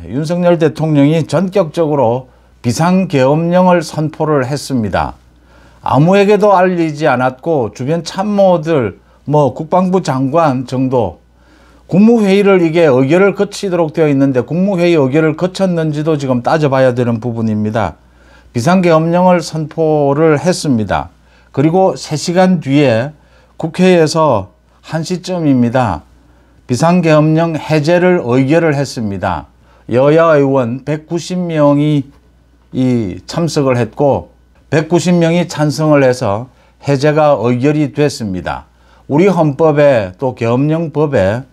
윤석열 대통령이 전격적으로 비상계엄령을 선포를 했습니다. 아무에게도 알리지 않았고 주변 참모들, 국방부 장관 정도, 국무회의를 이게 의결을 거치도록 되어 있는데 국무회의 의결을 거쳤는지도 지금 따져봐야 되는 부분입니다. 비상계엄령을 선포를 했습니다. 그리고 3시간 뒤에 국회에서 1시쯤입니다. 비상계엄령 해제를 의결을 했습니다. 여야 의원 190명이 참석을 했고 190명이 찬성을 해서 해제가 의결이 됐습니다. 우리 헌법에 또 계엄령법에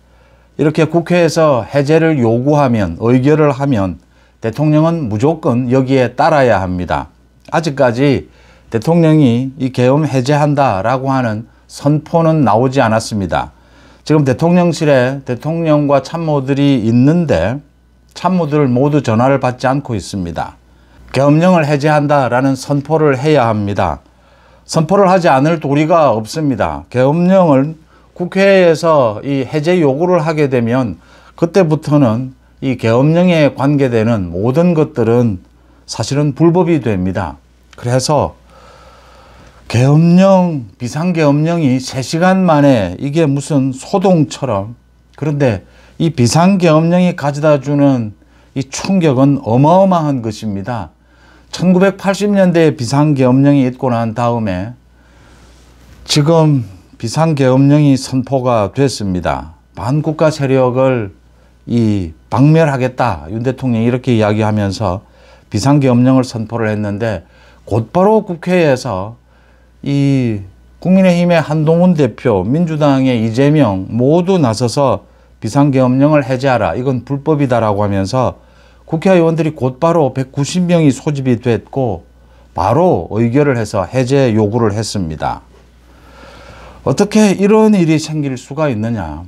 이렇게 국회에서 해제를 요구하면, 의결을 하면 대통령은 무조건 여기에 따라야 합니다. 아직까지 대통령이 이 계엄 해제한다라고 하는 선포는 나오지 않았습니다. 지금 대통령실에 대통령과 참모들이 있는데 참모들 모두 전화를 받지 않고 있습니다. 계엄령을 해제한다라는 선포를 해야 합니다. 선포를 하지 않을 도리가 없습니다. 계엄령을 국회에서 이 해제 요구를 하게 되면 그때부터는 이 계엄령에 관계되는 모든 것들은 사실은 불법이 됩니다. 그래서 계엄령, 비상계엄령이 3시간 만에 이게 무슨 소동처럼, 그런데 이 비상계엄령이 가져다 주는 이 충격은 어마어마한 것입니다. 1980년대에 비상계엄령이 있고 난 다음에 지금 비상계엄령이 선포가 됐습니다. 반국가 세력을 박멸하겠다. 윤 대통령이 이렇게 이야기하면서 비상계엄령을 선포를 했는데 곧바로 국회에서 이 국민의힘의 한동훈 대표, 민주당의 이재명 모두 나서서 비상계엄령을 해제하라. 이건 불법이다라고 하면서 국회의원들이 곧바로 190명이 소집이 됐고 바로 의결을 해서 해제 요구를 했습니다. 어떻게 이런 일이 생길 수가 있느냐.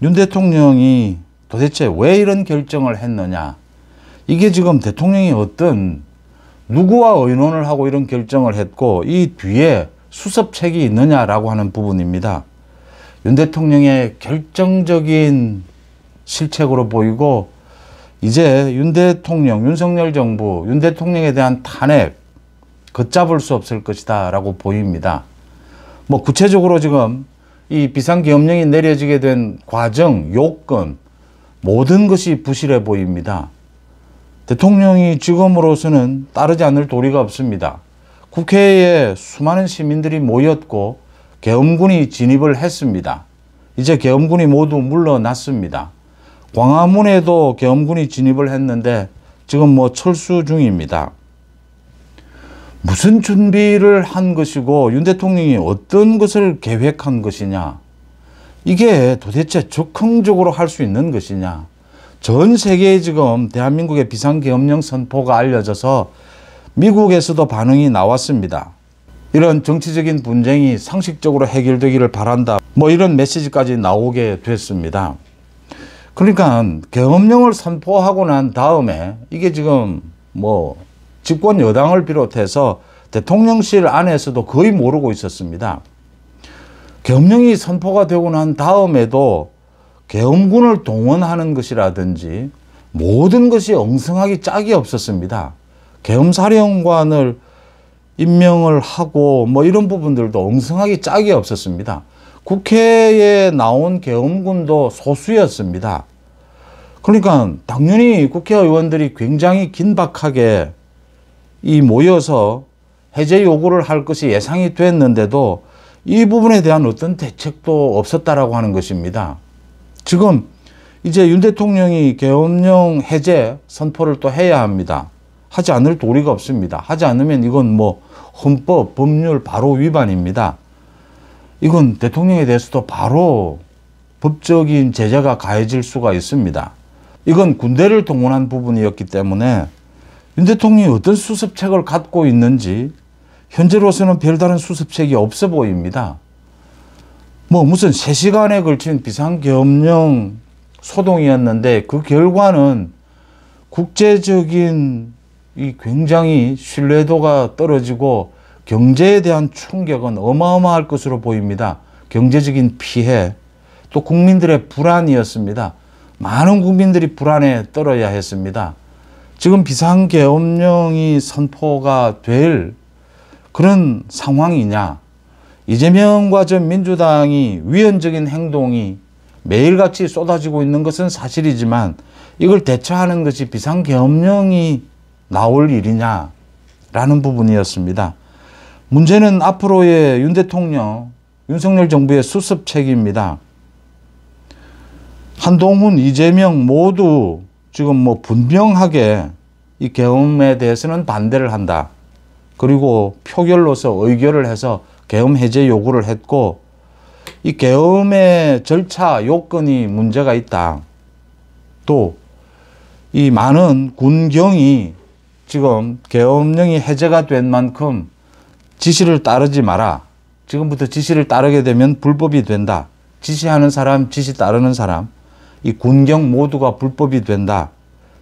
윤 대통령이 도대체 왜 이런 결정을 했느냐. 이게 지금 대통령이 어떤 누구와 의논을 하고 이런 결정을 했고 이 뒤에 수습책이 있느냐라고 하는 부분입니다. 윤 대통령의 결정적인 실책으로 보이고 이제 윤 대통령, 윤석열 정부, 윤 대통령에 대한 탄핵 걷잡을 수 없을 것이다 라고 보입니다. 구체적으로 지금 이 비상계엄령이 내려지게 된 과정, 요건 모든 것이 부실해 보입니다. 대통령이 지금으로서는 따르지 않을 도리가 없습니다. 국회에 수많은 시민들이 모였고 계엄군이 진입을 했습니다. 이제 계엄군이 모두 물러났습니다. 광화문에도 계엄군이 진입을 했는데 지금 철수 중입니다. 무슨 준비를 한 것이고 윤 대통령이 어떤 것을 계획한 것이냐. 이게 도대체 적극적으로 할 수 있는 것이냐. 전 세계에 지금 대한민국의 비상계엄령 선포가 알려져서 미국에서도 반응이 나왔습니다. 이런 정치적인 분쟁이 상식적으로 해결되기를 바란다. 이런 메시지까지 나오게 됐습니다. 그러니까 계엄령을 선포하고 난 다음에 이게 지금 집권 여당을 비롯해서 대통령실 안에서도 거의 모르고 있었습니다. 계엄령이 선포가 되고 난 다음에도 계엄군을 동원하는 것이라든지 모든 것이 엉성하기 짝이 없었습니다. 계엄사령관을 임명을 하고 이런 부분들도 엉성하기 짝이 없었습니다. 국회에 나온 계엄군도 소수였습니다. 그러니까 당연히 국회의원들이 굉장히 긴박하게 모여서 해제 요구를 할 것이 예상이 됐는데도 이 부분에 대한 어떤 대책도 없었다라고 하는 것입니다. 지금 이제 윤 대통령이 계엄령 해제 선포를 또 해야 합니다. 하지 않을 도리가 없습니다. 하지 않으면 이건 헌법, 법률 바로 위반입니다. 이건 대통령에 대해서도 바로 법적인 제재가 가해질 수가 있습니다. 이건 군대를 동원한 부분이었기 때문에 윤 대통령이 어떤 수습책을 갖고 있는지 현재로서는 별다른 수습책이 없어 보입니다. 무슨 3시간에 걸친 비상계엄령 소동이었는데 그 결과는 국제적인 굉장히 신뢰도가 떨어지고 경제에 대한 충격은 어마어마할 것으로 보입니다. 경제적인 피해, 또 국민들의 불안이었습니다. 많은 국민들이 불안에 떨어야 했습니다. 지금 비상계엄령이 선포가 될 그런 상황이냐. 이재명과 전 민주당이 위헌적인 행동이 매일같이 쏟아지고 있는 것은 사실이지만 이걸 대처하는 것이 비상계엄령이 나올 일이냐라는 부분이었습니다. 문제는 앞으로의 윤 대통령, 윤석열 정부의 수습책입니다. 한동훈, 이재명 모두 지금 분명하게 이 계엄에 대해서는 반대를 한다. 그리고 표결로서 의결을 해서 계엄 해제 요구를 했고, 이 계엄의 절차 요건이 문제가 있다. 또 이 많은 군경이 지금 계엄령이 해제가 된 만큼 지시를 따르지 마라. 지금부터 지시를 따르게 되면 불법이 된다. 지시하는 사람, 지시 따르는 사람, 이 군경 모두가 불법이 된다.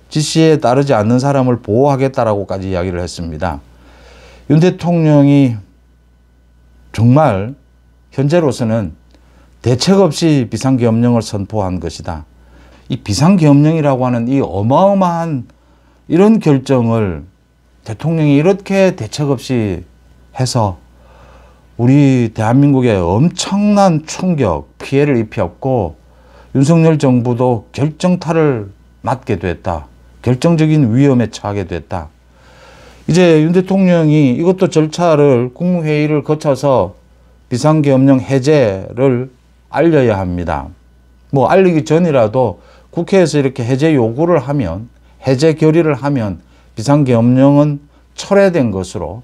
지시에 따르지 않는 사람을 보호하겠다라고까지 이야기를 했습니다. 윤 대통령이 정말 현재로서는 대책 없이 비상계엄령을 선포한 것이다. 이 비상계엄령이라고 하는 이 어마어마한 이런 결정을 대통령이 이렇게 대책 없이 해서 우리 대한민국에 엄청난 충격, 피해를 입혔고 윤석열 정부도 결정타를 맞게 됐다. 결정적인 위험에 처하게 됐다. 이제 윤 대통령이 이것도 절차를 국무회의를 거쳐서 비상계엄령 해제를 알려야 합니다. 알리기 전이라도 국회에서 이렇게 해제 요구를 하면, 해제 결의를 하면 비상계엄령은 철회된 것으로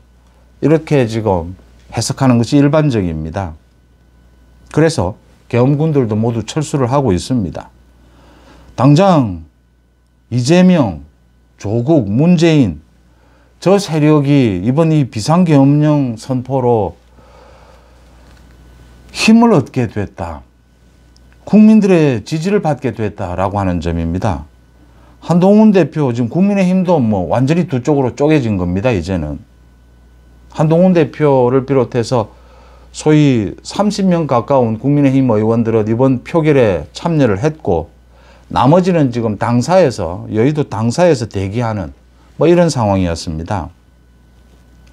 이렇게 지금 해석하는 것이 일반적입니다. 그래서 계엄군들도 모두 철수를 하고 있습니다. 당장 이재명, 조국, 문재인 저 세력이 이번 이 비상계엄령 선포로 힘을 얻게 됐다. 국민들의 지지를 받게 됐다라고 하는 점입니다. 한동훈 대표 지금 국민의힘도 완전히 두 쪽으로 쪼개진 겁니다. 이제는 한동훈 대표를 비롯해서 소위 30명 가까운 국민의힘 의원들은 이번 표결에 참여를 했고 나머지는 지금 당사에서 여의도 당사에서 대기하는 이런 상황이었습니다.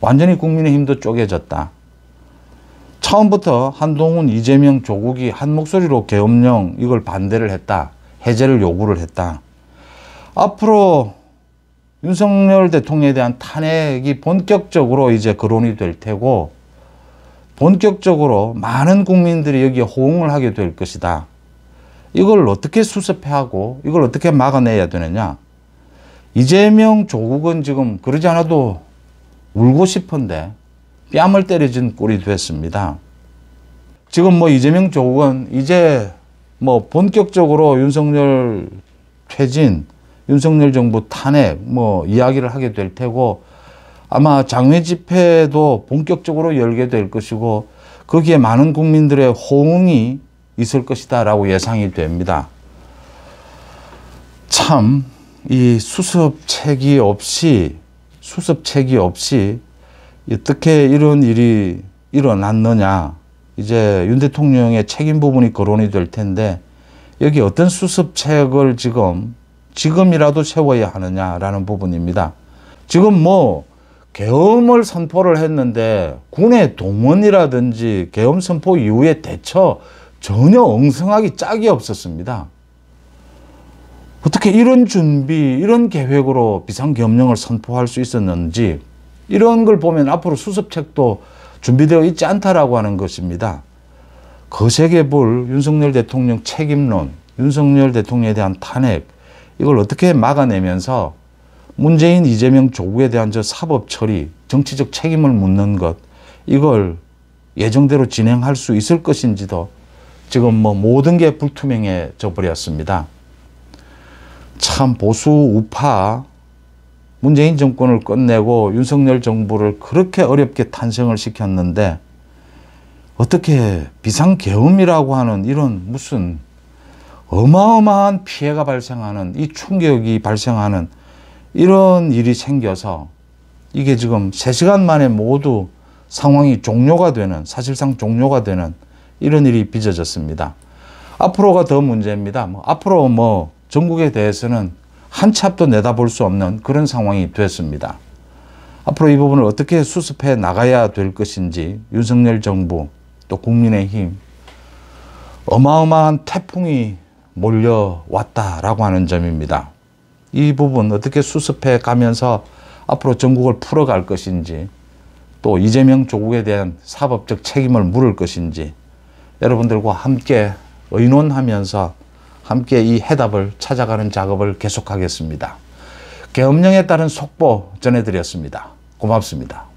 완전히 국민의힘도 쪼개졌다. 처음부터 한동훈, 이재명, 조국이 한 목소리로 계엄령 이걸 반대를 했다. 해제를 요구를 했다. 앞으로 윤석열 대통령에 대한 탄핵이 본격적으로 이제 거론이 될 테고 본격적으로 많은 국민들이 여기에 호응을 하게 될 것이다. 이걸 어떻게 수습하고 이걸 어떻게 막아내야 되느냐. 이재명, 조국은 지금 그러지 않아도 울고 싶은데 뺨을 때려준 꼴이 됐습니다. 지금 이재명, 조국은 이제 본격적으로 윤석열 퇴진, 윤석열 정부 탄핵 이야기를 하게 될 테고 아마 장외 집회도 본격적으로 열게 될 것이고 거기에 많은 국민들의 호응이 있을 것이다 라고 예상이 됩니다. 참 이 수습책이 없이 어떻게 이런 일이 일어났느냐. 이제 윤 대통령의 책임 부분이 거론이 될 텐데 여기 어떤 수습책을 지금이라도 세워야 하느냐라는 부분입니다. 지금 계엄을 선포를 했는데 군의 동원이라든지 계엄 선포 이후에 대처 전혀 엉성하기 짝이 없었습니다. 어떻게 이런 준비, 이런 계획으로 비상계엄령을 선포할 수 있었는지 이런 걸 보면 앞으로 수습책도 준비되어 있지 않다라고 하는 것입니다. 거세게 볼 윤석열 대통령 책임론, 윤석열 대통령에 대한 탄핵 이걸 어떻게 막아내면서 문재인, 이재명, 조국에 대한 저 사법 처리, 정치적 책임을 묻는 것 이걸 예정대로 진행할 수 있을 것인지도 지금 모든 게 불투명해져 버렸습니다. 참 보수 우파 문재인 정권을 끝내고 윤석열 정부를 그렇게 어렵게 탄생을 시켰는데 어떻게 비상계엄이라고 하는 이런 무슨 어마어마한 피해가 발생하는 이 충격이 발생하는 이런 일이 생겨서 이게 지금 3시간 만에 모두 상황이 종료가 되는 사실상 종료가 되는 이런 일이 빚어졌습니다. 앞으로가 더 문제입니다. 앞으로 전국에 대해서는 한 치 앞도 내다볼 수 없는 그런 상황이 됐습니다. 앞으로 이 부분을 어떻게 수습해 나가야 될 것인지 윤석열 정부 또 국민의힘 어마어마한 태풍이 몰려왔다라고 하는 점입니다. 이 부분 어떻게 수습해 가면서 앞으로 전국을 풀어갈 것인지 또 이재명 조국에 대한 사법적 책임을 물을 것인지 여러분들과 함께 의논하면서 함께 이 해답을 찾아가는 작업을 계속하겠습니다. 계엄령에 따른 속보 전해드렸습니다. 고맙습니다.